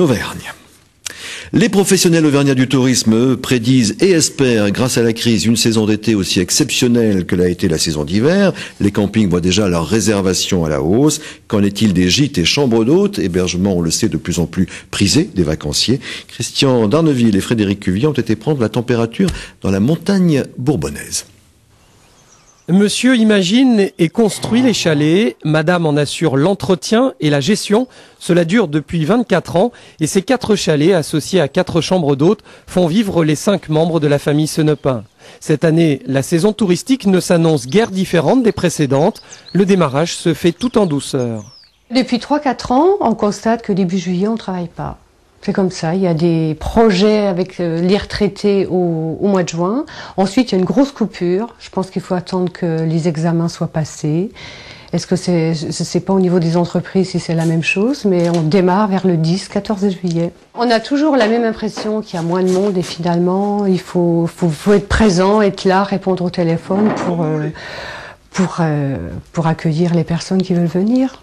Auvergne. Les professionnels auvergnats du tourisme prédisent et espèrent, grâce à la crise, une saison d'été aussi exceptionnelle que l'a été la saison d'hiver. Les campings voient déjà leurs réservations à la hausse. Qu'en est-il des gîtes et chambres d'hôtes? Hébergement, on le sait, de plus en plus prisé des vacanciers. Christian Darneville et Frédéric Cuvier ont été prendre la température dans la montagne bourbonnaise. Monsieur imagine et construit les chalets, madame en assure l'entretien et la gestion. Cela dure depuis 24 ans et ces 4 chalets associés à 4 chambres d'hôtes font vivre les 5 membres de la famille Senepin. Cette année, la saison touristique ne s'annonce guère différente des précédentes. Le démarrage se fait tout en douceur. Depuis 3-4 ans, on constate que début juillet, on ne travaille pas. C'est comme ça, il y a des projets avec les retraités au mois de juin. Ensuite, il y a une grosse coupure. Je pense qu'il faut attendre que les examens soient passés. Est-ce que je ne sais pas au niveau des entreprises si c'est la même chose, mais on démarre vers le 10-14 juillet. On a toujours la même impression qu'il y a moins de monde et finalement, il faut être présent, être là, répondre au téléphone pour accueillir les personnes qui veulent venir.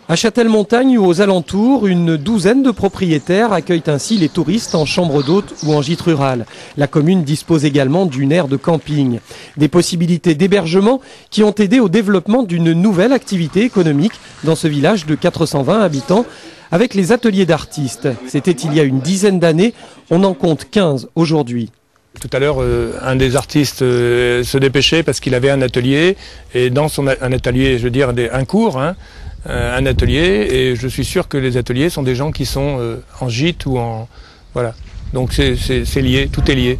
À Châtel-Montagne ou aux alentours, une douzaine de propriétaires accueillent ainsi les touristes en chambre d'hôte ou en gîte rural. La commune dispose également d'une aire de camping. Des possibilités d'hébergement qui ont aidé au développement d'une nouvelle activité économique dans ce village de 420 habitants avec les ateliers d'artistes. C'était il y a une dizaine d'années, on en compte 15 aujourd'hui. Tout à l'heure, un des artistes se dépêchait parce qu'il avait un atelier et dans un atelier, je veux dire un cours, un atelier, et je suis sûr que les ateliers sont des gens qui sont en gîte ou en... Voilà. Donc c'est lié, tout est lié.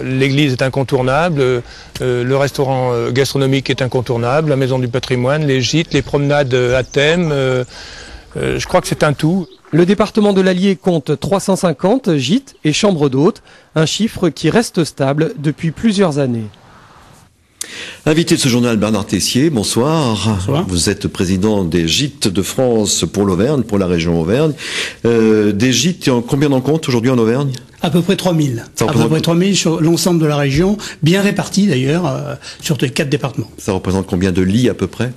L'église est incontournable, le restaurant gastronomique est incontournable, la maison du patrimoine, les gîtes, les promenades à thème, je crois que c'est un tout. Le département de l'Allier compte 350 gîtes et chambres d'hôtes, un chiffre qui reste stable depuis plusieurs années. Invité de ce journal, Bernard Tessier, bonsoir. Bonsoir. Vous êtes président des Gîtes de France pour l'Auvergne, pour la région Auvergne. Des gîtes, combien en compte aujourd'hui en Auvergne? À peu près 3000. À peu près 3000 sur l'ensemble de la région, bien répartis d'ailleurs, sur les 4 départements. Ça représente combien de lits à peu près?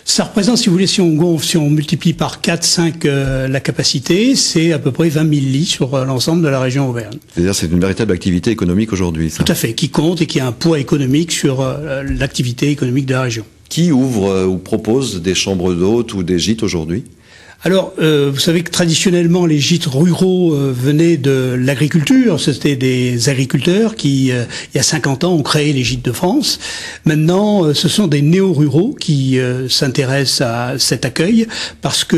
Ça représente, si vous voulez, si on multiplie par 4-5 la capacité, c'est à peu près 20 000 lits sur l'ensemble de la région Auvergne. C'est-à-dire c'est une véritable activité économique aujourd'hui, ça? Tout à fait, qui compte et qui a un poids économique sur l'activité économique de la région. Qui ouvre ou propose des chambres d'hôtes ou des gîtes aujourd'hui? Alors, vous savez que traditionnellement, les gîtes ruraux venaient de l'agriculture. C'était des agriculteurs qui, il y a 50 ans, ont créé les gîtes de France. Maintenant, ce sont des néo-ruraux qui s'intéressent à cet accueil parce que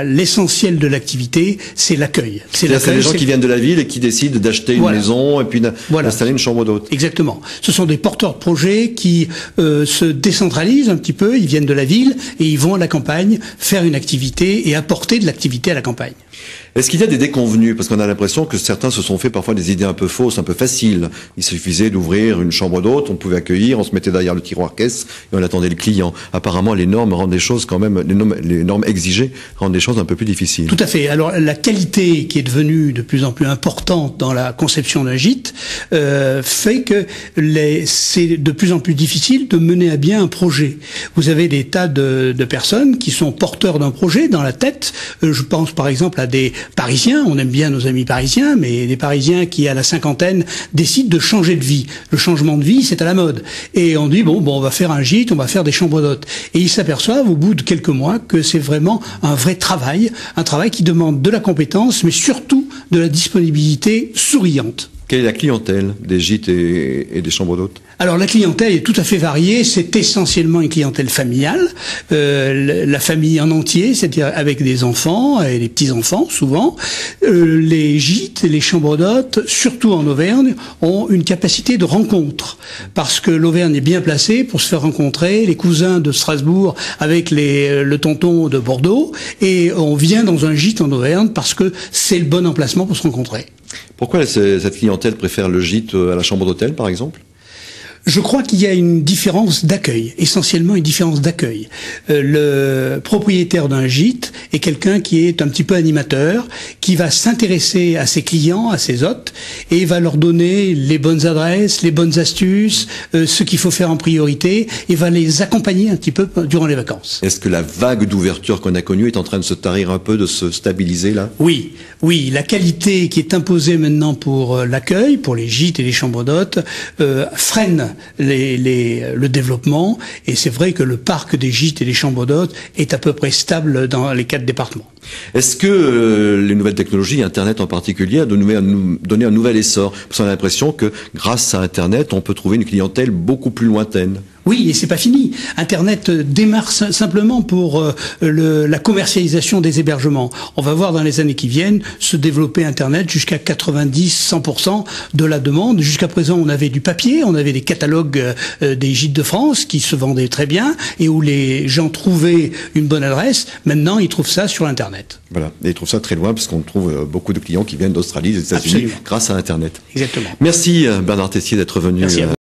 l'essentiel de l'activité, c'est l'accueil. C'est les gens qui viennent de la ville et qui décident d'acheter une maison et puis d'installer une chambre d'hôte. Exactement. Ce sont des porteurs de projets qui se décentralisent un petit peu. Ils viennent de la ville et ils vont à la campagne faire une activité et apporter de l'activité à la campagne. Est-ce qu'il y a des déconvenus? Parce qu'on a l'impression que certains se sont fait parfois des idées un peu fausses, un peu faciles. Il suffisait d'ouvrir une chambre d'hôte, on pouvait accueillir, on se mettait derrière le tiroir caisse et on attendait le client. Apparemment, les normes rendent les choses quand même, les normes exigées rendent les choses un peu plus difficiles. Tout à fait. Alors, la qualité qui est devenue de plus en plus importante dans la conception d'un gîte fait que c'est de plus en plus difficile de mener à bien un projet. Vous avez des tas de personnes qui sont porteurs d'un projet dans la tête. Je pense par exemple à des Parisiens, on aime bien nos amis parisiens, mais des Parisiens qui, à la cinquantaine, décident de changer de vie. Le changement de vie, c'est à la mode. Et on dit, bon, on va faire un gîte, on va faire des chambres d'hôtes. Et ils s'aperçoivent, au bout de quelques mois, que c'est vraiment un vrai travail, un travail qui demande de la compétence, mais surtout de la disponibilité souriante. Quelle est la clientèle des gîtes et des chambres d'hôtes? Alors la clientèle est tout à fait variée, c'est essentiellement une clientèle familiale, la famille en entier, c'est-à-dire avec des enfants et des petits-enfants souvent. Les gîtes et les chambres d'hôtes, surtout en Auvergne, ont une capacité de rencontre, parce que l'Auvergne est bien placée pour se faire rencontrer, les cousins de Strasbourg avec le tonton de Bordeaux, et on vient dans un gîte en Auvergne parce que c'est le bon emplacement pour se rencontrer. Pourquoi cette clientèle préfère le gîte à la chambre d'hôtel, par exemple? Je crois qu'il y a une différence d'accueil, essentiellement une différence d'accueil. Le propriétaire d'un gîte est quelqu'un qui est un petit peu animateur, qui va s'intéresser à ses clients, à ses hôtes, et va leur donner les bonnes adresses, les bonnes astuces, ce qu'il faut faire en priorité, et va les accompagner un petit peu durant les vacances. Est-ce que la vague d'ouverture qu'on a connue est en train de se tarir un peu, de se stabiliser là? Oui, la qualité qui est imposée maintenant pour l'accueil, pour les gîtes et les chambres d'hôtes, freine le développement, et c'est vrai que le parc des gîtes et des chambres d'hôtes est à peu près stable dans les 4 départements. Est-ce que les nouvelles technologies, Internet en particulier, a donné un nouvel essor? Parce qu'on a l'impression que grâce à Internet, on peut trouver une clientèle beaucoup plus lointaine. Oui, et c'est pas fini. Internet démarre simplement pour la commercialisation des hébergements. On va voir dans les années qui viennent se développer Internet jusqu'à 90-100% de la demande. Jusqu'à présent, on avait du papier, on avait des catalogues des gîtes de France qui se vendaient très bien et où les gens trouvaient une bonne adresse. Maintenant, ils trouvent ça sur Internet. Voilà, et ils trouvent ça très loin parce qu'on trouve beaucoup de clients qui viennent d'Australie, des États-Unis grâce à Internet. Exactement. Merci Bernard Tessier d'être venu. Merci à vous.